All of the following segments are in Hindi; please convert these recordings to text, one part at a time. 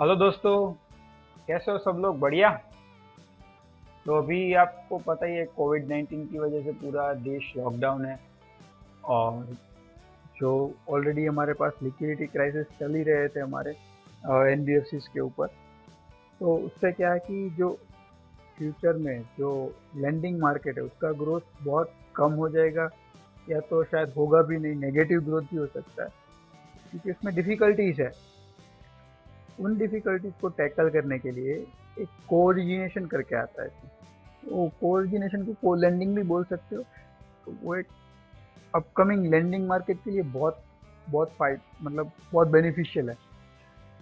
हेलो दोस्तों। कैसे हो सब लोग? बढ़िया। तो अभी आपको पता ही है, कोविड 19 की वजह से पूरा देश लॉकडाउन है। और जो ऑलरेडी हमारे पास लिक्विडिटी क्राइसिस चल ही रहे थे हमारे एनबीएफसीज के ऊपर। तो उससे क्या है कि जो फ्यूचर में जो लेंडिंग मार्केट है उसका ग्रोथ बहुत कम हो जाएगा, या तो शायद होगा भी नहीं, नेगेटिव ग्रोथ भी हो सकता है, क्योंकि उसमें डिफिकल्टीज है। उन डिफिकल्टीज को टैकल करने के लिए एक कोऑर्डिनेशन करके आता है। वो कोऑर्डिनेशन को को लेंडिंग भी बोल सकते हो। तो वो एक अपकमिंग लेंडिंग मार्केट के लिए बहुत बहुत फाइट मतलब बहुत बेनिफिशियल है।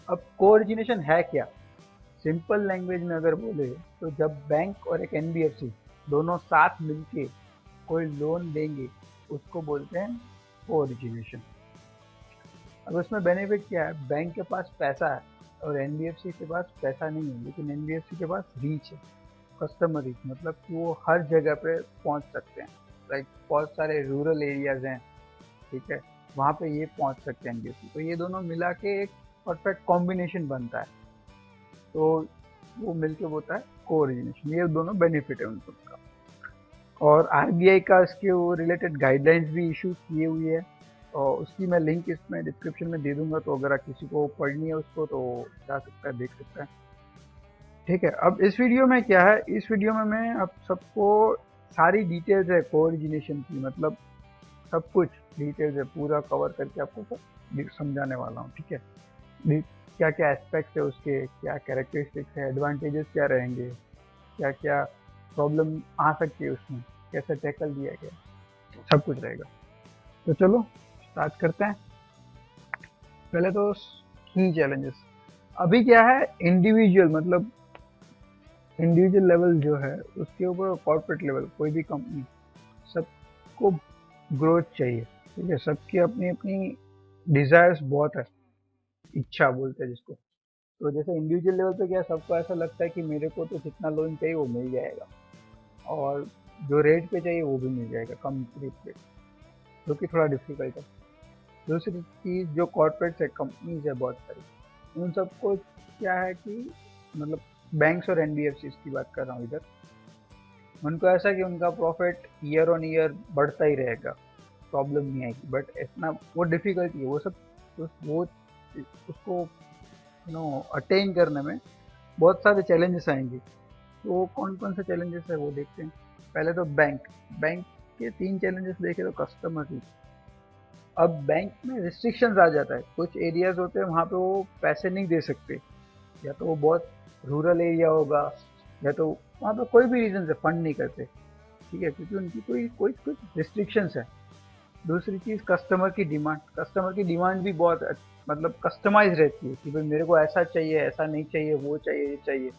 अब कोऑर्डिनेशन है क्या? सिंपल लैंग्वेज में अगर बोले तो जब बैंक और एक एनबीएफसी दोनों साथ मिलके कोई लोन देंगे, उसको बोलते हैं कोऑर्डिनेशन। अब उसमें बेनिफिट क्या है? बैंक के पास पैसा है और एनबीएफसी के पास पैसा नहीं है, लेकिन एनबीएफसी के पास रीच है, कस्टमर रीच, मतलब कि वो हर जगह पे पहुंच सकते हैं। लाइक बहुत सारे रूरल एरियाज हैं, ठीक है, वहाँ पे ये पहुंच सकते हैं एनबीएफसी। तो ये दोनों मिला के एक परफेक्ट कॉम्बिनेशन बनता है। तो वो मिलके होता है कोऑर्डिनेशन। ये दोनों बेनिफिट है उन सबका। और आरबीआई का इसके वो रिलेटेड गाइडलाइंस भी इशू किए हुए है, और उसकी मैं लिंक इसमें डिस्क्रिप्शन में दे दूंगा। तो अगर किसी को पढ़नी है उसको तो जा सकता है, देख सकता है। ठीक है, अब इस वीडियो में क्या है, इस वीडियो में मैं आप सबको सारी डिटेल्स है कोऑर्डिनेशन की, मतलब सब कुछ डिटेल्स है, पूरा कवर करके आपको सब समझाने वाला हूँ। ठीक है, क्या क्या एस्पेक्ट्स है उसके, क्या कैरेक्टरिस्टिक्स है, एडवांटेजेस क्या रहेंगे, क्या क्या प्रॉब्लम आ सकती है उसमें, कैसे टैकल दिया गया, सब कुछ रहेगा। तो चलो स्टार्ट करते हैं। पहले तो की चैलेंजेस। अभी क्या है, इंडिविजुअल मतलब इंडिविजुअल लेवल जो है उसके ऊपर, कॉर्पोरेट लेवल कोई भी कंपनी, सबको ग्रोथ चाहिए। ठीक है, सबकी अपनी अपनी डिजायर्स बहुत है, इच्छा बोलते हैं जिसको। तो जैसे इंडिविजुअल लेवल पे क्या, सबको ऐसा लगता है कि मेरे को तो जितना लोन चाहिए वो मिल जाएगा, और जो रेट पे चाहिए वो भी मिल जाएगा, कम रेट पे, जो कि थोड़ा डिफिकल्ट है। दूसरी चीज़, जो कॉर्पोरेट्स है, कंपनीज है बहुत सारी, उन सबको क्या है कि मतलब बैंक्स और एनबीएफसी की बात कर रहा हूँ इधर, उनको ऐसा कि उनका प्रॉफिट ईयर ऑन ईयर बढ़ता ही रहेगा, प्रॉब्लम नहीं आएगी। बट इतना वो डिफिकल्टी है, वो सब वो उसको अटेन करने में बहुत सारे चैलेंजेस आएंगे। तो वो कौन कौन से चैलेंजेस है वो देखते हैं। पहले तो बैंक बैंक के तीन चैलेंजेस देखे। तो कस्टमर की, अब बैंक में रिस्ट्रिक्शंस आ जाता है, कुछ एरियाज होते हैं वहाँ पे वो पैसे नहीं दे सकते, या तो वो बहुत रूरल एरिया होगा, या तो वहाँ पे कोई भी रीजन से फंड नहीं करते। ठीक है, क्योंकि उनकी कोई कोई कुछ रिस्ट्रिक्शंस है। दूसरी चीज़, कस्टमर की डिमांड भी बहुत मतलब कस्टमाइज रहती है, कि भाई मेरे को ऐसा चाहिए, ऐसा नहीं चाहिए, वो चाहिए, ये चाहिए।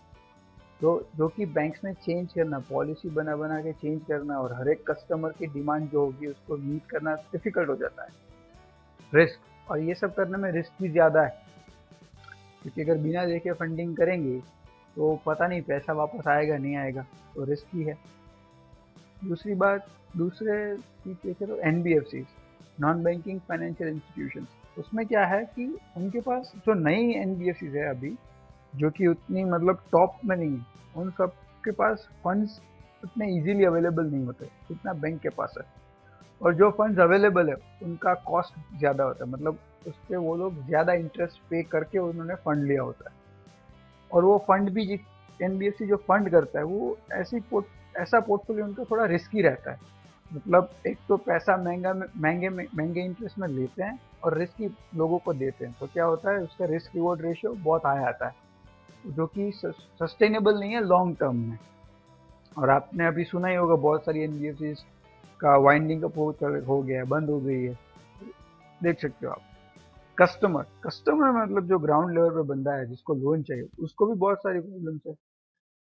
तो जो कि बैंक्स ने चेंज करना, पॉलिसी बना बना के चेंज करना, और हर एक कस्टमर की डिमांड जो होगी उसको मीट करना डिफिकल्ट हो जाता है। रिस्क, और ये सब करने में रिस्क भी ज़्यादा है, क्योंकि अगर बिना देखे फंडिंग करेंगे तो पता नहीं पैसा वापस आएगा नहीं आएगा, तो रिस्क ही है। दूसरी बात, दूसरे चीज देखें तो NBFC, non banking financial institution, उसमें क्या है कि उनके पास जो नई एनबीएफसी है अभी, जो कि उतनी मतलब टॉप में नहीं है, उन सब के पास फंड्स उतने इजीली अवेलेबल नहीं होते जितना बैंक के पास है। और जो फंड्स अवेलेबल है उनका कॉस्ट ज़्यादा होता है, मतलब उस पर वो लोग ज़्यादा इंटरेस्ट पे करके उन्होंने फंड लिया होता है। और वो फंड भी, एनबीएफसी जो फंड करता है वो ऐसा पोर्टफोलियो उनका थोड़ा रिस्की रहता है। मतलब एक तो पैसा महंगे इंटरेस्ट में लेते हैं, और रिस्की लोगों को देते हैं, तो क्या होता है उसका रिस्क रिवॉर्ड रेशियो बहुत हाई आता है, जो कि सस्टेनेबल नहीं है लॉन्ग टर्म में। और आपने अभी सुना ही होगा, बहुत सारी एनबीएफसी का वाइंडिंग अप हो गया है, बंद हो गई है, देख सकते हो आप। कस्टमर मतलब जो ग्राउंड लेवल पे बंदा है जिसको लोन चाहिए, उसको भी बहुत सारी प्रॉब्लम्स है।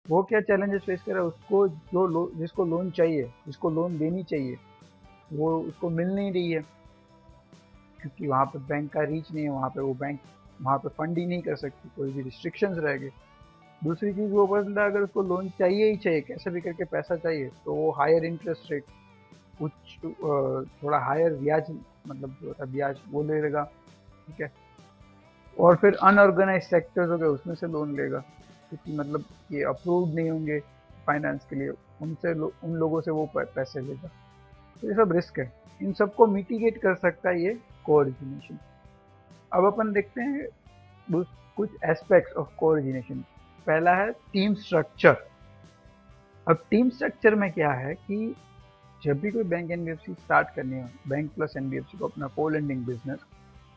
वो क्या चैलेंजेस फेस कर रहा है, उसको जिसको लोन चाहिए, जिसको लोन देनी चाहिए, वो उसको मिल नहीं रही है, क्योंकि वहाँ पे बैंक का रीच नहीं है, वहाँ पे वो बैंक वहाँ पे फंड ही नहीं कर सकती, कोई भी रिस्ट्रिक्शंस रह गए। दूसरी चीज़, वो बंदा अगर उसको लोन चाहिए ही चाहिए, कैसे भी करके पैसा चाहिए, तो वो हायर इंटरेस्ट रेट, थोड़ा हायर ब्याज, मतलब जो होता है ब्याज वो ले लेगा। ठीक है, और फिर अनऑर्गेनाइज सेक्टर्स हो गए, उसमें से लोन लेगा, क्योंकि मतलब ये अप्रूव्ड नहीं होंगे फाइनेंस के लिए, उन लोगों से वो पैसे लेगा। तो ये सब रिस्क है, इन सबको मिटिगेट कर सकता है ये कोऑर्डिनेशन। अब अपन देखते हैं कुछ एस्पेक्ट्स ऑफ कोऑर्डिनेशन। पहला है टीम स्ट्रक्चर। अब टीम स्ट्रक्चर में क्या है कि जब भी कोई बैंक एनबीएफसी स्टार्ट करनी हो, बैंक प्लस एनबीएफसी को अपना को लेंडिंग बिजनेस,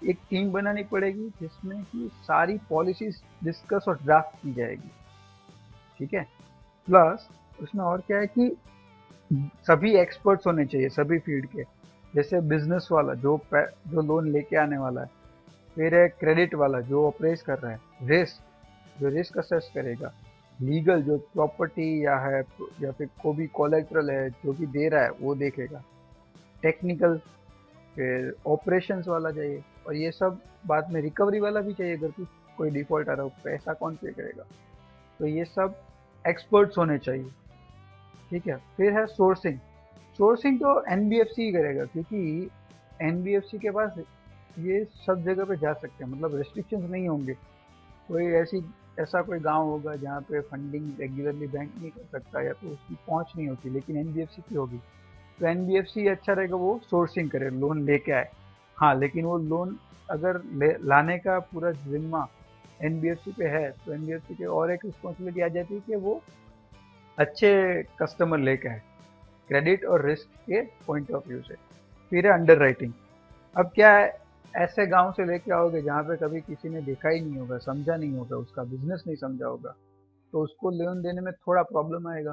एक टीम बनानी पड़ेगी जिसमें कि सारी पॉलिसीज डिस्कस और ड्राफ्ट की जाएगी, ठीक है। प्लस उसमें और क्या है कि सभी एक्सपर्ट्स होने चाहिए सभी फील्ड के, जैसे बिजनेस वाला जो लोन लेके आने वाला है, फिर है क्रेडिट वाला जो अप्रेस कर रहा है, रिस्क जो रिस्क असेस करेगा, लीगल जो प्रॉपर्टी या फिर कोई भी कोलेट्रल है जो भी दे रहा है वो देखेगा, टेक्निकल, फिर ऑपरेशंस वाला चाहिए, और ये सब बाद में रिकवरी वाला भी चाहिए। अगर कोई डिफॉल्ट आ रहा हो पैसा कौन पे करेगा, तो ये सब एक्सपर्ट्स होने चाहिए, ठीक है। फिर है सोर्सिंग। सोर्सिंग तो एनबीएफसी ही करेगा, क्योंकि एनबीएफसी के पास ये सब जगह पे जा सकते हैं, मतलब रेस्ट्रिक्शंस नहीं होंगे। कोई ऐसा कोई गांव होगा जहाँ पे फंडिंग रेगुलरली बैंक नहीं कर सकता या तो उसकी पहुंच नहीं होती, लेकिन एनबीएफसी की होगी, तो एनबीएफसी अच्छा रहेगा वो सोर्सिंग करे, लोन लेके आए। हाँ, लेकिन वो लोन अगर लाने का पूरा जिम्मा एनबीएफसी पे है, तो एनबीएफसी के और एक रिस्पॉन्सिबिलिटी आ जाती है कि वो अच्छे कस्टमर लेके आए, क्रेडिट और रिस्क के पॉइंट ऑफ व्यू से। फिर है अंडर राइटिंग। अब क्या है, ऐसे गांव से लेके आओगे जहाँ पे कभी किसी ने देखा ही नहीं होगा, समझा नहीं होगा, उसका बिजनेस नहीं समझा होगा, तो उसको लोन देने में थोड़ा प्रॉब्लम आएगा।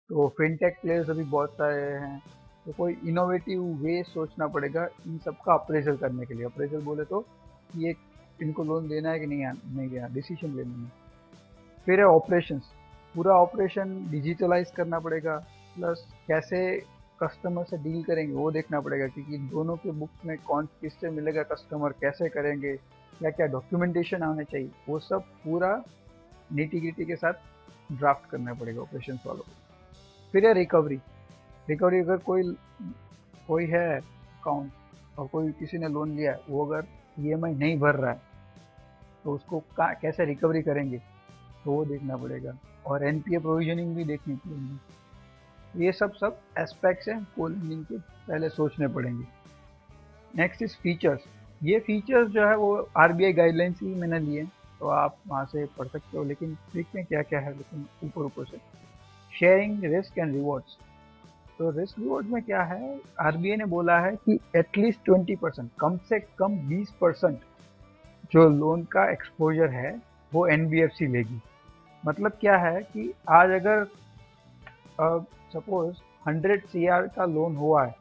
तो फिनटेक प्लेयर्स अभी बहुत सारे हैं, तो कोई इनोवेटिव वे सोचना पड़ेगा इन सबका अप्रेजल करने के लिए। अप्रेजल बोले तो ये इनको लोन देना है कि नहीं देना, डिसीजन लेने में। फिर है ऑपरेशंस। पूरा ऑपरेशन डिजिटलाइज करना पड़ेगा, प्लस कैसे कस्टमर से डील करेंगे वो देखना पड़ेगा, क्योंकि दोनों के बुक्स में कौन किससे मिलेगा कस्टमर, कैसे करेंगे, क्या क्या डॉक्यूमेंटेशन आने चाहिए, वो सब पूरा नीटी-ग्रिटी के साथ ड्राफ्ट करना पड़ेगा ऑपरेशंस वालों को। फिर है रिकवरी। रिकवरी अगर कोई कोई है अकाउंट और कोई किसी ने लोन लिया है, वो अगर ईएमआई नहीं भर रहा है तो उसको कैसे रिकवरी करेंगे, तो वो देखना पड़ेगा, और एनपीए प्रोविजनिंग भी देखनी पड़ेगी। ये सब एस्पेक्ट्स हैं को लेंडिंग के, पहले सोचने पड़ेंगे। Next is features. ये फीचर्स जो है वो आरबीआई गाइडलाइंस ही मैंने लिए, तो आप वहाँ से पढ़ सकते हो, लेकिन देखते हैं क्या क्या है, लेकिन ऊपर से शेयरिंग रिस्क एंड रिवॉर्ड्स। तो रिस्क रिवॉर्ड में क्या है, आरबीआई ने बोला है कि एटलीस्ट 20%, कम से कम 20% जो लोन का एक्सपोजर है वो एनबीएफसी लेगी। मतलब क्या है कि आज अगर सपोज 100 सीआर का लोन हुआ है,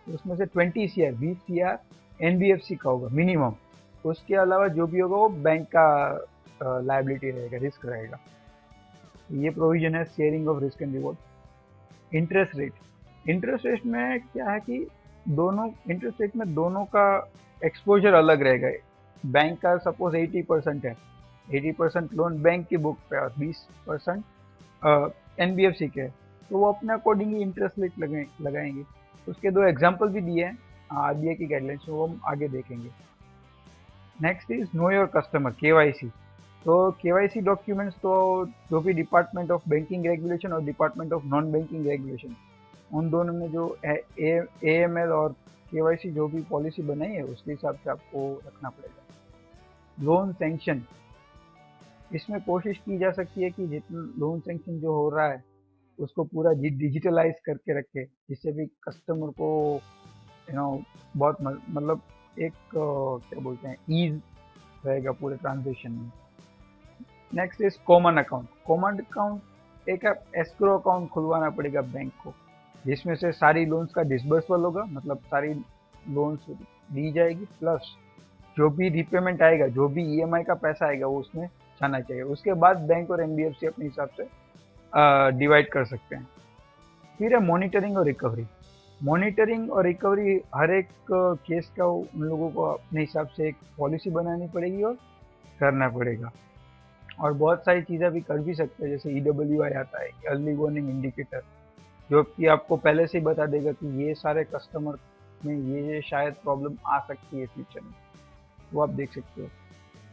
तो उसमें से 20 सीआर 20 सीआर एनबीएफसी का होगा मिनिमम। उसके अलावा जो भी होगा वो बैंक का लायबिलिटी रहेगा, रिस्क रहेगा। ये प्रोविजन है sharing of risk and reward. Interest rate. Interest rate में क्या है कि इंटरेस्ट रेट में दोनों का एक्सपोजर अलग रहेगा। बैंक का सपोज 80% है, 80% लोन बैंक की बुक पे और 20% एनबीएफसी के, तो वो अपने अकॉर्डिंगली इंटरेस्ट रेट लगाएंगे। उसके दो एग्जाम्पल भी दिए हैं आरबीआई की गाइडलाइंस में, वो हम आगे देखेंगे। Next is know your customer, KYC. तो केवाईसी डॉक्यूमेंट्स तो जो भी डिपार्टमेंट ऑफ बैंकिंग रेगुलेशन और department of non banking regulation, उन दोनों में जो एएमएल और केवाईसी जो भी पॉलिसी बनाई है उसके हिसाब से आपको रखना पड़ेगा। लोन सैंक्शन, इसमें कोशिश की जा सकती है कि जितना लोन सैंक्शन जो हो रहा है उसको पूरा डिजिटलाइज करके रखे, जिससे भी कस्टमर को बहुत मतलब एक क्या बोलते हैं ईज रहेगा पूरे ट्रांजेक्शन में। Next is common account. Common account एक एस्क्रो अकाउंट खुलवाना पड़ेगा बैंक को, जिसमें से सारी लोन्स का डिसबर्सल होगा, मतलब सारी लोन्स दी जाएगी, प्लस जो भी रिपेमेंट आएगा, जो भी ईएमआई का पैसा आएगा वो उसमें जाना चाहिए। उसके बाद बैंक और एनबीएफसी अपने हिसाब से डिवाइड कर सकते हैं। फिर है मॉनिटरिंग और रिकवरी। मॉनिटरिंग और रिकवरी हर एक केस का उन लोगों को अपने हिसाब से एक पॉलिसी बनानी पड़ेगी और करना पड़ेगा। और बहुत सारी चीज़ें भी कर भी सकते हैं, जैसे ईडब्ल्यूआई आता है, अर्ली वार्निंग इंडिकेटर, जो कि आपको पहले से ही बता देगा कि ये सारे कस्टमर में ये शायद प्रॉब्लम आ सकती है फ्यूचर में, वो आप देख सकते हो।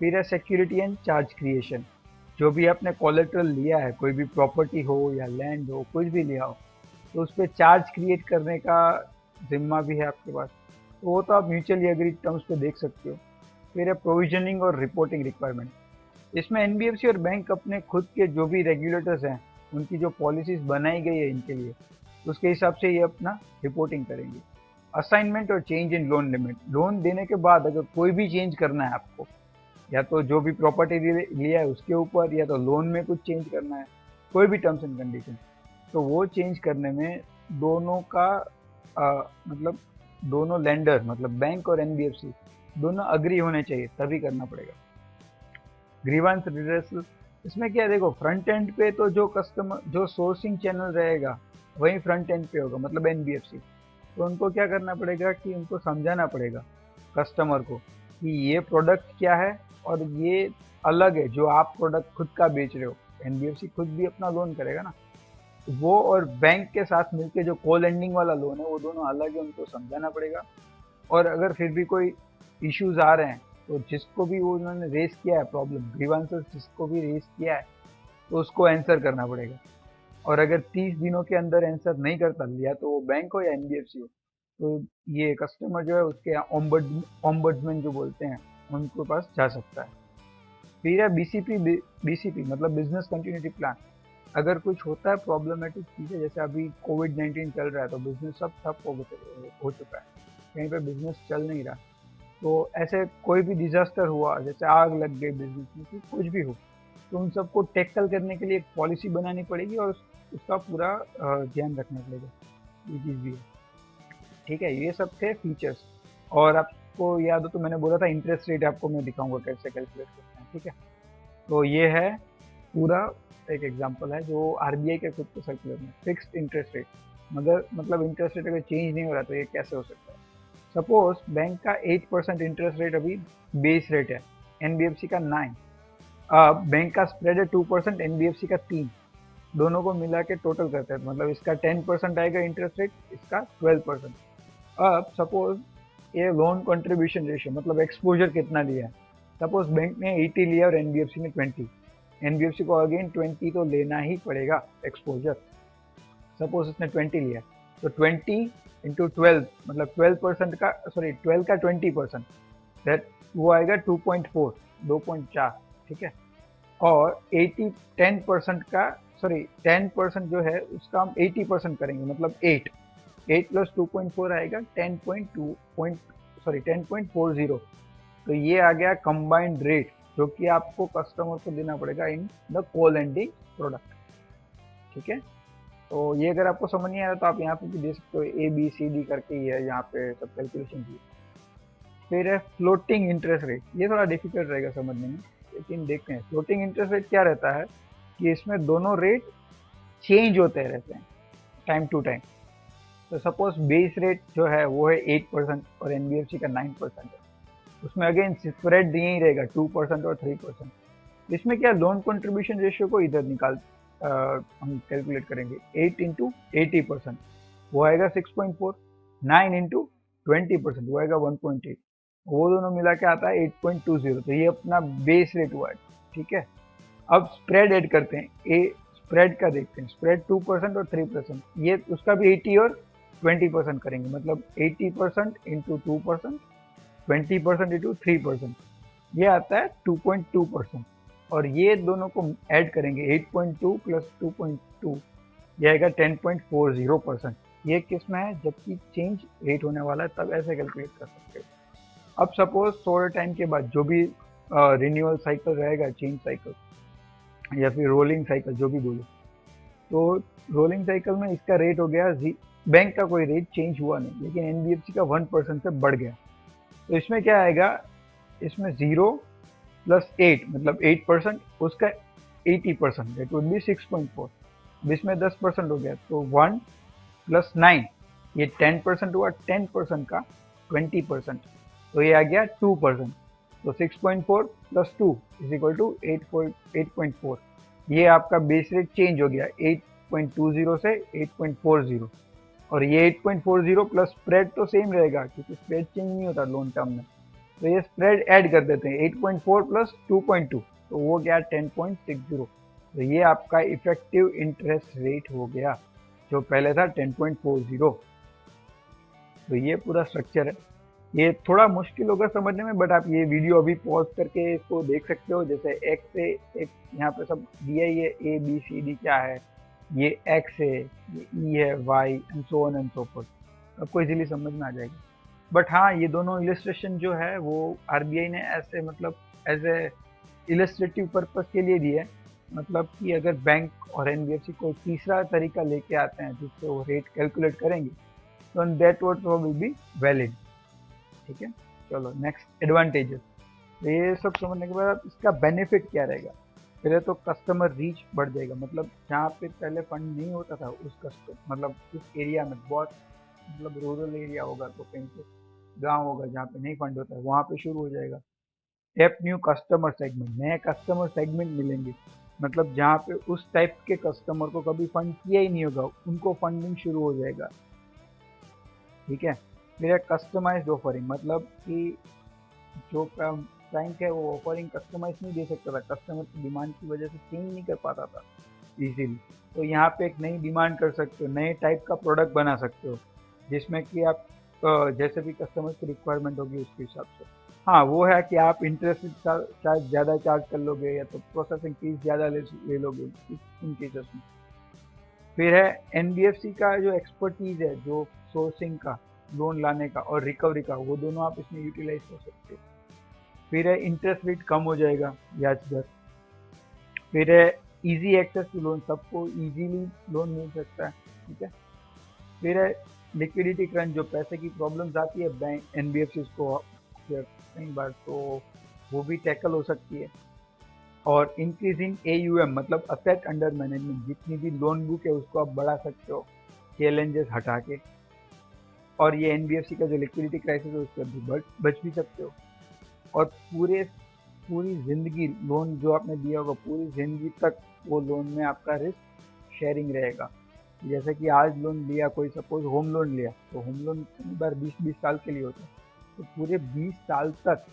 फिर है सिक्योरिटी एंड चार्ज क्रिएशन, जो भी आपने कोलेटरल लिया है, कोई भी प्रॉपर्टी हो या लैंड हो, कुछ भी लिया हो, तो उस पर चार्ज क्रिएट करने का जिम्मा भी है आपके पास, तो वो तो आप म्यूचुअली एग्रीड टर्म्स पे देख सकते हो। फिर है प्रोविजनिंग और रिपोर्टिंग रिक्वायरमेंट, इसमें एनबीएफसी और बैंक अपने खुद के जो भी रेगुलेटर्स हैं, उनकी जो पॉलिसीज बनाई गई है इनके लिए, उसके हिसाब से ये अपना रिपोर्टिंग करेंगे। असाइनमेंट और change in loan limit, loan देने के बाद अगर कोई भी चेंज करना है आपको, या तो जो भी प्रॉपर्टी लिया है उसके ऊपर, या तो लोन में कुछ चेंज करना है, कोई भी टर्म्स एंड कंडीशन, तो वो चेंज करने में दोनों का मतलब दोनों लेंडर मतलब बैंक और एनबीएफसी दोनों अग्री होने चाहिए, तभी करना पड़ेगा। ग्रीवांस रिड्रेसल, इसमें क्या है, देखो फ्रंट एंड पे तो जो कस्टमर जो सोर्सिंग चैनल रहेगा वही फ्रंट एंड पे होगा, मतलब एनबीएफसी, तो उनको क्या करना पड़ेगा कि उनको समझाना पड़ेगा कस्टमर को कि ये प्रोडक्ट क्या है और ये अलग है जो आप प्रोडक्ट खुद का बेच रहे हो। एनबीएफसी खुद भी अपना लोन करेगा ना, वो और बैंक के साथ मिलके जो को लेंडिंग वाला लोन है वो दोनों अलग है, उनको समझाना पड़ेगा। और अगर फिर भी कोई इश्यूज आ रहे हैं तो जिसको भी वो उन्होंने रेस किया है प्रॉब्लम, ग्रीवांसेस जिसको भी रेस किया है, तो उसको आंसर करना पड़ेगा। और अगर 30 दिनों के अंदर आंसर नहीं करता, या तो वो बैंक हो या एनबीएफसी हो, तो ये कस्टमर जो है उसके ओम्बड्समैन जो बोलते हैं उनके पास जा सकता है। फिर है बीसीपी मतलब बिजनेस कंटिन्यूटी प्लान, अगर कुछ होता है प्रॉब्लमेटिक चीज़ें, जैसे अभी कोविड-19 चल रहा है तो बिजनेस सब ठप हो चुका है, कहीं पे बिजनेस चल नहीं रहा, तो ऐसे कोई भी डिजास्टर हुआ, जैसे आग लग गई बिजनेस में, कुछ भी हो, तो उन सबको टैकल करने के लिए एक पॉलिसी बनानी पड़ेगी और उसका पूरा ध्यान रखना पड़ेगा, ये चीज़ भी है। ठीक है, ये सब थे फीचर्स। और आपको याद हो तो मैंने बोला था इंटरेस्ट रेट आपको मैं दिखाऊंगा कैसे कैलकुलेट करते हैं। ठीक है, तो ये है पूरा एक एग्जांपल है जो आरबीआई के खुद के सर्कुलर में, फिक्स्ड इंटरेस्ट रेट, मगर मतलब इंटरेस्ट रेट अगर चेंज नहीं हो रहा तो ये कैसे हो सकता है। सपोज बैंक का 8% इंटरेस्ट रेट अभी बेस रेट है, एनबीएफसी का 9, अब बैंक का स्प्रेड है 2%, एनबीएफसी का 3, दोनों को मिला के टोटल करते हैं, मतलब इसका 10% आएगा इंटरेस्ट रेट, इसका 12%। अब सपोज ये लोन कंट्रीब्यूशन रेशियो मतलब एक्सपोजर कितना लिया है, सपोज बैंक ने 80 लिया और एनबीएफसी ने 20, एनबीएफसी को अगेन 20 तो लेना ही पड़ेगा एक्सपोजर। सपोज इसने 20 लिया तो 20 इंटू 12 मतलब 12% का, सॉरी 12 का 20%, दैट वो आएगा 2.4, 2.4। ठीक है, और 10% का, सॉरी 10% जो है उसका हम 80% करेंगे, मतलब 8 प्लस 2.4 आएगा 10.2 सॉरी 10.40, तो ये आ गया कंबाइंड रेट जो कि आपको कस्टमर को देना पड़ेगा इन द को लेंडिंग प्रोडक्ट। ठीक है, तो ये अगर आपको समझ नहीं आ रहा तो आप यहाँ पे भी दे सकते हो, ए बी सी डी करके ही है यहाँ पे सब कैलकुलेशन की। फिर है फ्लोटिंग इंटरेस्ट रेट, ये थोड़ा डिफिकल्ट रहेगा समझने में, लेकिन देखते हैं फ्लोटिंग इंटरेस्ट रेट क्या रहता है कि इसमें दोनों रेट चेंज होते रहते हैं टाइम टू टाइम। तो सपोज बेस रेट जो है वो है 8% और एनबीएफसी का 9% है, उसमें अगेन स्प्रेड यही रहेगा 2% और 3%। इसमें क्या, लोन कंट्रीब्यूशन रेशियो को इधर हम कैलकुलेट करेंगे, 8 इंटू 80% वो आएगा 6.4, 9 इंटू 20% वो आएगा 1.8, वो दोनों मिला के आता है 8.20, तो ये अपना बेस रेट हुआ है। ठीक है, अब स्प्रेड ऐड करते हैं, ए स्प्रेड का देखते हैं, स्प्रेड 2% और 3%, ये उसका भी 80 और 20% करेंगे, मतलब 80% इंटू 2%, 20% इंटू 3%, ये आता है 2.2%, और ये दोनों को ऐड करेंगे 8.2 प्लस 2.2, ये आएगा 10.40%। ये किस में है, जबकि चेंज रेट होने वाला है, तब ऐसे कैलकुलेट कर सकते हो। अब सपोज थोड़े टाइम के बाद जो भी रिन्यूअल साइकिल रहेगा, चेंज साइकिल या फिर रोलिंग साइकिल जो भी बोलो, तो रोलिंग साइकिल में इसका रेट हो गया, बैंक का कोई रेट चेंज हुआ नहीं, लेकिन एनबीएफसी का 1% से बढ़ गया, तो इसमें क्या आएगा, इसमें 0 प्लस 8 मतलब 8%, उसका 80% दैट वुड बी 6.4, अब इसमें 10% हो गया तो 1 प्लस 9, ये 10% हुआ, 10% का 20%, तो ये आ गया 2%, तो 6.4 प्लस 2 इज इक्वल टू 8.4, ये आपका बेस रेट चेंज हो गया 8.20 से 8.40, और ये 8.40 प्लस स्प्रेड तो सेम रहेगा क्योंकि स्प्रेड चेंज नहीं होता लोन टर्म में, तो ये स्प्रेड ऐड कर देते हैं 8.4 प्लस 2.2, तो वो गया 10.60। तो ये आपका इफेक्टिव इंटरेस्ट रेट हो गया, जो पहले था 10.40। तो ये पूरा स्ट्रक्चर है। ये थोड़ा मुश्किल होगा समझने में, बट आप ये वीडियो अभी पॉज करके इसको देख सकते हो। जैसे एक्स से एक यहाँ पे सब दिया ही है, ए बी सी डी क्या है, ये एक्स है, ये ई है, Y and so on and so forth. आपको इजीली समझ में आ जाएगा। बट हाँ, ये दोनों इलिस्ट्रेशन जो है वो आरबीआई ने ऐसे मतलब एज ए इलस्ट्रेटिव पर्पस के लिए दिया है। मतलब कि अगर बैंक और एनबीएफसी कोई तीसरा तरीका लेके आते हैं जिससे वो रेट कैलकुलेट करेंगे, तो that vote will be valid. ठीक है, चलो नेक्स्ट, एडवांटेजेस। तो ये सब समझने के बाद इसका बेनिफिट क्या रहेगा। पहले तो कस्टमर रीच बढ़ जाएगा, मतलब जहाँ पे पहले फंड नहीं होता था उस मतलब उस एरिया में, बहुत मतलब रूरल एरिया होगा तो कहीं पे गांव होगा जहाँ पे नहीं फंड होता है, वहाँ पे शुरू हो जाएगा। टैप न्यू कस्टमर सेगमेंट, नए कस्टमर सेगमेंट मिलेंगे, मतलब जहाँ पे उस टाइप के कस्टमर को कभी फंड किया ही नहीं होगा, उनको फंडिंग शुरू हो जाएगा। ठीक है, फिर है कस्टमाइज्ड ऑफरिंग, मतलब कि जो बैंक है वो ऑफरिंग कस्टमाइज नहीं दे सकता था, कस्टमर की डिमांड की वजह से चेंज नहीं कर पाता था इजीली। तो यहाँ पे एक नई डिमांड कर सकते हो, नए टाइप का प्रोडक्ट बना सकते हो, जिसमें कि आप जैसे भी कस्टमर की रिक्वायरमेंट होगी उसके हिसाब से। हाँ, वो है कि आप इंटरेस्ट चार्ज ज़्यादा चार्ज कर लोगे या तो प्रोसेसिंग फीस ज़्यादा ले लोगे इन केसेस में। फिर है एनबीएफसी का जो एक्सपर्टीज है, जो सोर्सिंग का, लोन लाने का और रिकवरी का, वो दोनों आप इसमें यूटिलाइज कर सकते हो। फिर है इंटरेस्ट रेट कम हो जाएगा, ब्याज दर। फिर है इजी एक्सेस टू लोन, सबको इजीली लोन मिल सकता है। ठीक है, फिर है लिक्विडिटी क्रंच, जो पैसे की प्रॉब्लम्स आती है बैंक एनबीएफसी को कई बार, तो वो भी टैकल हो सकती है। और इंक्रीज इन एयूएम, मतलब असेट अंडर मैनेजमेंट, जितनी भी लोन बुक है उसको आप बढ़ा सकते हो चैलेंजेस हटा के। और ये एनबीएफसी का जो लिक्विडिटी क्राइसिस है उससे भी बच भी सकते हो। और पूरी ज़िंदगी लोन जो आपने दिया होगा, पूरी ज़िंदगी तक वो लोन में आपका रिस्क शेयरिंग रहेगा। जैसे कि आज लोन लिया, कोई सपोज होम लोन लिया, तो होम लोन कई बार 20-20 साल के लिए होता है, तो पूरे 20 साल तक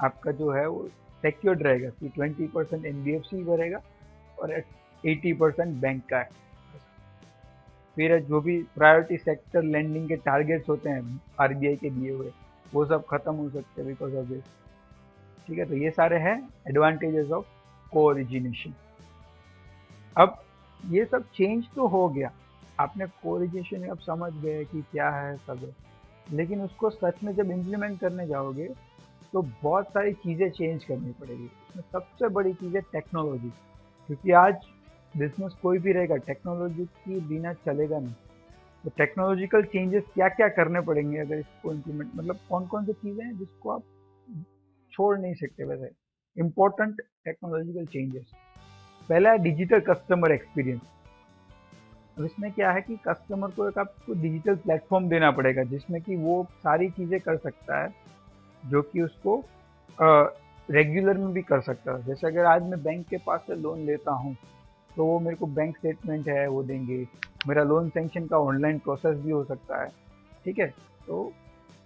आपका जो है वो सिक्योर्ड रहेगा कि 20% एनबीएफसी भरेगा और 80% बैंक का है। फिर जो भी प्रायोरिटी सेक्टर लेंडिंग के टारगेट्स होते हैं आरबीआई के दिए हुए, वो सब खत्म हो सकते हैं बिकॉज ऑफ दिस। ठीक है, तो ये सारे हैं एडवांटेजेस ऑफ को ओरिजिनेशन। अब ये सब चेंज तो हो गया, आपने को ओरिजिनेशन अब समझ गए कि क्या है सब है, लेकिन उसको सच में जब इम्प्लीमेंट करने जाओगे तो बहुत सारी चीज़ें चेंज करनी पड़ेगी। उसमें सबसे बड़ी चीज़ है टेक्नोलॉजी, क्योंकि आज बिजनेस कोई भी रहेगा टेक्नोलॉजी की बिना चलेगा नहीं। तो टेक्नोलॉजिकल चेंजेस क्या क्या करने पड़ेंगे अगर इसको इम्प्लीमेंट, मतलब कौन कौन सी चीज़ें हैं जिसको आप छोड़ नहीं सकते। वैसे इंपॉर्टेंट टेक्नोलॉजिकल चेंजेस, पहला है डिजिटल कस्टमर एक्सपीरियंस। अब इसमें क्या है कि कस्टमर को एक आपको डिजिटल प्लेटफॉर्म देना पड़ेगा जिसमें कि वो सारी चीज़ें कर सकता है जो कि उसको रेगुलर में भी कर सकता है। जैसे अगर आज मैं बैंक के पास से लोन लेता हूँ तो वो मेरे को बैंक स्टेटमेंट है वो देंगे, मेरा लोन सेंक्शन का ऑनलाइन प्रोसेस भी हो सकता है। ठीक है, तो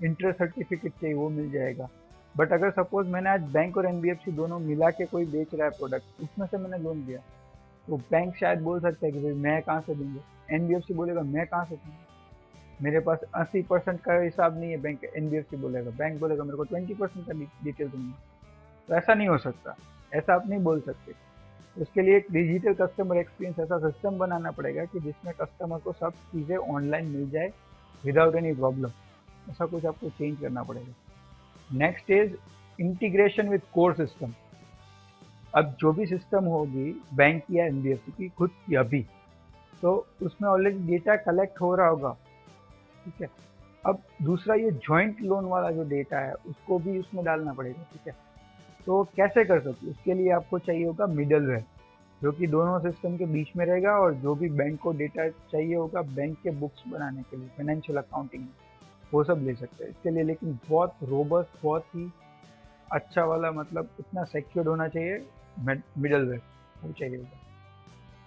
इंटरेस्ट सर्टिफिकेट चाहिए वो मिल जाएगा। बट अगर सपोज मैंने आज बैंक और एनबीएफसी दोनों मिला के कोई बेच रहा है प्रोडक्ट, उसमें से मैंने लोन लिया, तो बैंक शायद बोल सकता है कि भाई मैं कहाँ से दूंगा, एनबीएफसी बोलेगा मैं कहाँ से दूंगा, मेरे पास 80% का हिसाब नहीं है, बैंक एनबीएफसी बोलेगा, बैंक बोलेगा मेरे को 20% का डिटेल दूंगा। तो ऐसा नहीं हो सकता, ऐसा आप नहीं बोल सकते। उसके लिए एक डिजिटल कस्टमर एक्सपीरियंस ऐसा सिस्टम बनाना पड़ेगा कि जिसमें कस्टमर को सब चीज़ें ऑनलाइन मिल जाए विदाउट एनी प्रॉब्लम। ऐसा कुछ आपको चेंज करना पड़ेगा। Next is integration with core system. अब जो भी सिस्टम होगी बैंक या एनबीएफसी की खुद की अभी, तो उसमें ऑलरेडी डेटा कलेक्ट हो रहा होगा। ठीक है, अब दूसरा ये जॉइंट लोन वाला जो डेटा है उसको भी उसमें डालना पड़ेगा। ठीक है, तो कैसे कर सकते, उसके लिए आपको चाहिए होगा मिडलवेयर, जो कि दोनों सिस्टम के बीच में रहेगा, और जो भी बैंक को डेटा चाहिए होगा बैंक के बुक्स बनाने के लिए, फाइनेंशियल अकाउंटिंग, वो सब ले सकते हैं इसके लिए। लेकिन बहुत रोबस्ट, बहुत ही अच्छा वाला, मतलब इतना सिक्योर्ड होना चाहिए मिडलवेयर, वो चाहिए होगा।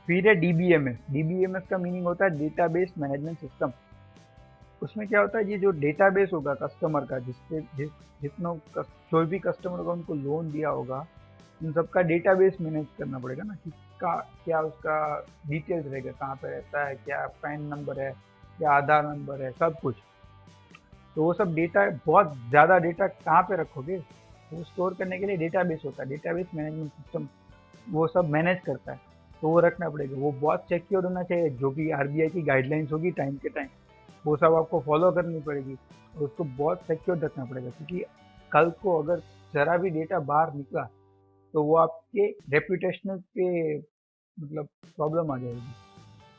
फिर है डीबीएमएस। डीबीएमएस का मीनिंग होता है डेटाबेस मैनेजमेंट सिस्टम। उसमें क्या होता है, ये जो डेटाबेस होगा कस्टमर का, जिससे जितनों जो भी कस्टमर का उनको लोन दिया होगा, उन सबका डेटाबेस मैनेज करना पड़ेगा ना, कि क्या उसका डिटेल्स रहेगा, कहाँ पे रहता है, क्या पैन नंबर है, क्या आधार नंबर है, सब कुछ। तो वो सब डेटा, बहुत ज़्यादा डेटा कहाँ पे रखोगे, वो स्टोर करने के लिए डेटाबेस होता है, डेटाबेस मैनेजमेंट सिस्टम वो सब मैनेज करता है। तो वो रखना पड़ेगा, वो बहुत सिक्योर होना चाहिए, जो भी आरबीआई की गाइडलाइंस होगी टाइम के टाइम वो सब आपको फॉलो करनी पड़ेगी, और उसको बहुत सिक्योर रखना पड़ेगा, क्योंकि कल को अगर ज़रा भी डेटा बाहर निकला तो वो आपके रेपुटेशनल पे मतलब प्रॉब्लम आ जाएगी,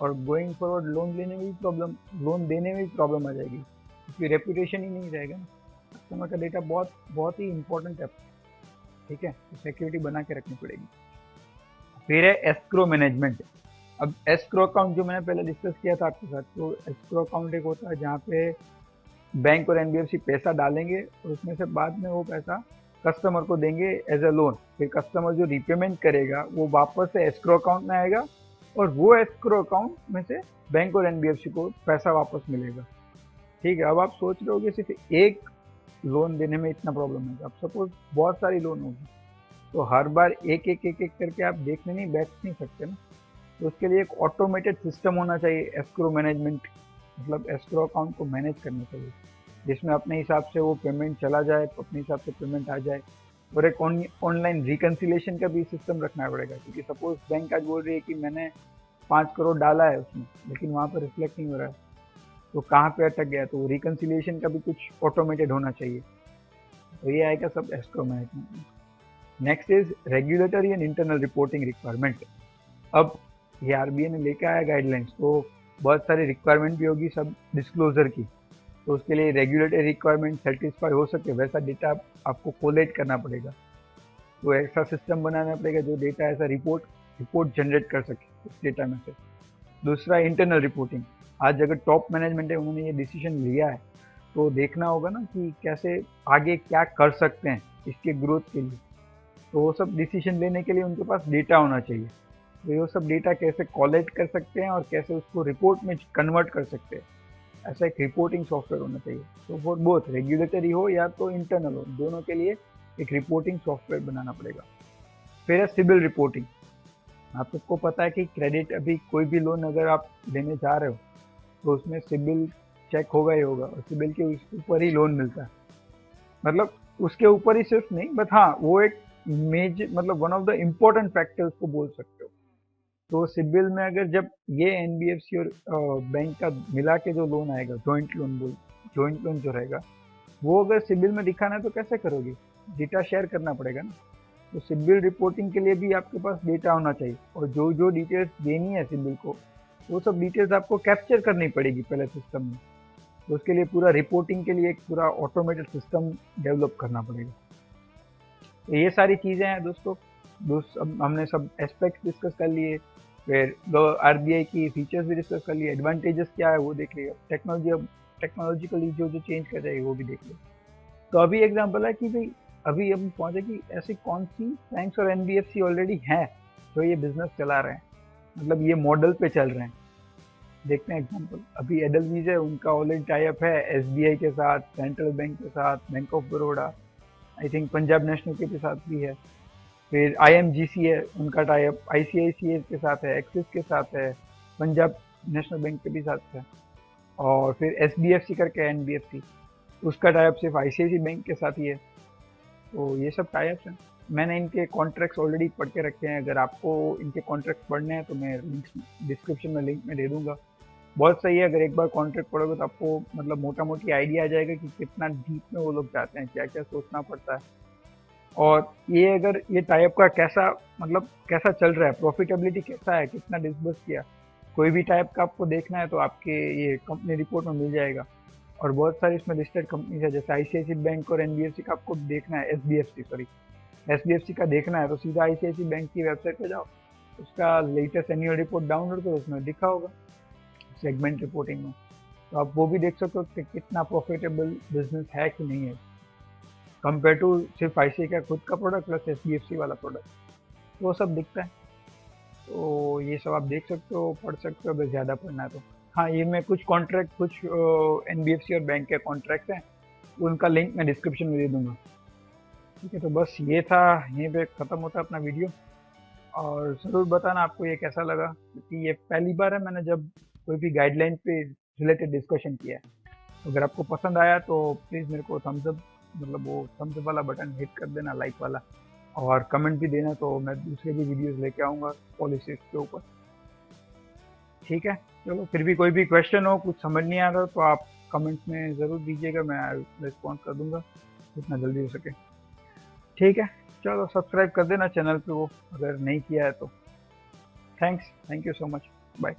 और गोइंग फॉरवर्ड लोन लेने में भी प्रॉब्लम, लोन देने में भी प्रॉब्लम आ जाएगी, क्योंकि रेपुटेशन ही नहीं रहेगा ना। कस्टमर का डेटा बहुत बहुत ही इंपॉर्टेंट है, ठीक है, तो सिक्योरिटी बना के रखनी पड़ेगी। फिर है एस्क्रो मैनेजमेंट। अब एस्क्रो अकाउंट जो मैंने पहले डिस्कस किया था आपके साथ, तो एस्क्रो अकाउंट एक होता है जहाँ पे बैंक और एनबीएफसी पैसा डालेंगे, और उसमें से बाद में वो पैसा कस्टमर को देंगे एज अ लोन। फिर कस्टमर जो रिपेमेंट करेगा वो वापस से एस्क्रो अकाउंट में आएगा, और वो एस्क्रो अकाउंट में से बैंक और एनबीएफसी को पैसा वापस मिलेगा। ठीक है, अब आप सोच रहे होगे सिर्फ एक लोन देने में इतना प्रॉब्लम है। अब सपोज बहुत सारी लोन होगी, तो हर बार एक एक एक एक करके आप देखने नहीं बैठ नहीं सकते ना। तो उसके लिए एक ऑटोमेटेड सिस्टम होना चाहिए एस्क्रो मैनेजमेंट, मतलब एस्क्रो अकाउंट को मैनेज करना चाहिए, जिसमें अपने हिसाब से वो पेमेंट चला जाए, अपने हिसाब से पेमेंट आ जाए। और एक ऑनलाइन रिकन्सिलेशन का भी सिस्टम रखना पड़ेगा, क्योंकि सपोज बैंक आज बोल रही है कि मैंने 5 करोड़ डाला है उसमें, लेकिन वहाँ पर रिफ्लेक्ट नहीं हो रहा है, तो कहाँ पे अटक गया, तो रिकन्सिलेशन का भी कुछ ऑटोमेटेड होना चाहिए। तो ये आएगा सब escrow management. Next is regulatory and internal reporting requirement. अब ये आरबीआई ने लेके आया गाइडलाइंस, तो बहुत सारी रिक्वायरमेंट भी होगी सब डिस्क्लोजर की। तो उसके लिए रेगुलेटरी रिक्वायरमेंट सेटिस्फाई हो सके वैसा डेटा आपको कोलेक्ट करना पड़ेगा। तो ऐसा सिस्टम बनाना पड़ेगा जो डेटा ऐसा रिपोर्ट जनरेट कर सके उस डेटा में से। दूसरा इंटरनल रिपोर्टिंग। आज अगर टॉप मैनेजमेंट है, उन्होंने ये डिसीजन लिया है, तो देखना होगा ना कि कैसे आगे क्या कर सकते हैं इसके ग्रोथ के लिए। तो वो सब डिसीजन लेने के लिए उनके पास डेटा होना चाहिए। तो ये सब डेटा कैसे कलेक्ट कर सकते हैं और कैसे उसको रिपोर्ट में कन्वर्ट कर सकते हैं, ऐसा एक रिपोर्टिंग सॉफ्टवेयर होना चाहिए। तो फॉर बोथ रेगुलेटरी हो या तो इंटरनल हो, दोनों के लिए एक रिपोर्टिंग सॉफ्टवेयर बनाना पड़ेगा। फिर है सिबिल रिपोर्टिंग। आप सबको पता है कि क्रेडिट, अभी कोई भी लोन अगर आप लेने जा रहे हो तो उसमें सिबिल चेक होगा ही होगा, और सिबिल के ऊपर ही लोन मिलता है। मतलब उसके ऊपर ही सिर्फ नहीं, बट हाँ वो एक मेजर, मतलब one of the important factors को बोल सकते हो। तो सिबिल में अगर जब ये एनबीएफसी और बैंक का मिला के जो लोन आएगा, जॉइंट लोन जो रहेगा, वो अगर सिबिल में दिखाना है तो कैसे करोगे, डेटा शेयर करना पड़ेगा ना। तो सिबिल रिपोर्टिंग के लिए भी आपके पास डेटा होना चाहिए, और जो जो डिटेल्स देनी है सिबिल को, वो सब डिटेल्स आपको कैप्चर करनी पड़ेगी पहले सिस्टम में। तो उसके लिए पूरा रिपोर्टिंग के लिए एक पूरा ऑटोमेटेड सिस्टम डेवलप करना पड़ेगा। तो ये सारी चीज़ें हैं दोस्तों। अब हमने सब एस्पेक्ट्स डिस्कस कर लिए, फिर आरबीआई की फीचर्स भी डिस्कस कर लिए, एडवांटेजेस क्या है वो देख लिया, टेक्नोलॉजिकली जो जो चेंज कर जाएगी वो भी देख लिया। तो अभी एग्जांपल है कि भाई अभी हम पहुंचे कि ऐसी कौन सी बैंक्स और एनबीएफसी ऑलरेडी हैं जो ये बिजनेस चला रहे हैं, मतलब ये मॉडल पे चल रहे हैं। देखते हैं एग्जांपल। अभी एडलवीज है, उनका ऑलरेडी टाई अप है एसबीआई के साथ, सेंट्रल बैंक के साथ, bank of Baroda, I think Punjab national के भी साथ भी है। फिर आईएमजीसी है, उनका टाई अप आईसीआईसीआई के साथ है, एक्सिस के साथ है, पंजाब नेशनल बैंक के भी साथ है। और फिर एसबीएफसी करके एनबीएफसी, उसका टाई अप सिर्फ आईसीआईसीआई बैंक के साथ ही है। तो ये सब टाई अप्स हैं। मैंने इनके कॉन्ट्रैक्ट्स ऑलरेडी पढ़ के रखे हैं, अगर आपको इनके कॉन्ट्रैक्ट पढ़ने हैं तो मैं लिंक्स डिस्क्रिप्शन में लिंक में दे दूंगा। बहुत सही है, अगर एक बार कॉन्ट्रैक्ट पढ़ोगे तो आपको मतलब मोटा मोटी आइडिया आ जाएगा कि कितना डीप में वो लोग जाते हैं, क्या क्या सोचना पड़ता है। और ये अगर ये टाइप का कैसा, मतलब कैसा चल रहा है, प्रॉफिटेबिलिटी कैसा है, कितना डिस्बर्स किया, कोई भी टाइप का आपको देखना है तो आपके ये कंपनी रिपोर्ट में मिल जाएगा। और बहुत सारी इसमें लिस्टेड कंपनीज है, जैसे आईसीआईसी बैंक और एनबीएफसी का आपको देखना है, एसबीएफसी का देखना है तो सीधा आईसीआईसी बैंक की वेबसाइट पे जाओ, उसका लेटेस्ट एनुअल रिपोर्ट डाउनलोड करो, उसमें लिखा होगा सेगमेंट रिपोर्टिंग में। तो आप वो भी देख सकते हो कि कितना प्रॉफिटेबल बिजनेस है कि नहीं है, कंपेयर टू सिर्फ आईसीआई का खुद का प्रोडक्ट प्लस एसबीएफसी वाला प्रोडक्ट, तो वो सब दिखता है। तो ये सब आप देख सकते हो, पढ़ सकते हो अगर ज़्यादा पढ़ना है तो। हाँ, ये मैं कुछ कॉन्ट्रैक्ट, कुछ एनबीएफसी और बैंक के कॉन्ट्रैक्ट हैं, उनका लिंक मैं डिस्क्रिप्शन में दे दूंगा। ठीक है, तो बस ये था, यहीं पे ख़त्म होता है अपना वीडियो। और ज़रूर बताना आपको ये कैसा लगा, क्योंकि ये पहली बार है मैंने जब कोई भी गाइडलाइन पे रिलेटेड डिस्कशन किया है। तो अगर आपको पसंद आया तो प्लीज़ मेरे को थम्स अप, मतलब वो थम्स अप वाला बटन हिट कर देना, लाइक वाला, और कमेंट भी देना, तो मैं दूसरे भी वीडियोस लेके आऊँगा पॉलिसीज के ऊपर। ठीक है, चलो, फिर भी कोई भी क्वेश्चन हो, कुछ समझ नहीं आ रहा तो आप कमेंट्स में ज़रूर दीजिएगा, मैं रिस्पॉन्स कर दूंगा जितना जल्दी हो सके। ठीक है, चलो, सब्सक्राइब कर देना चैनल पे वो, अगर नहीं किया है तो। Thanks, thank you so much, bye.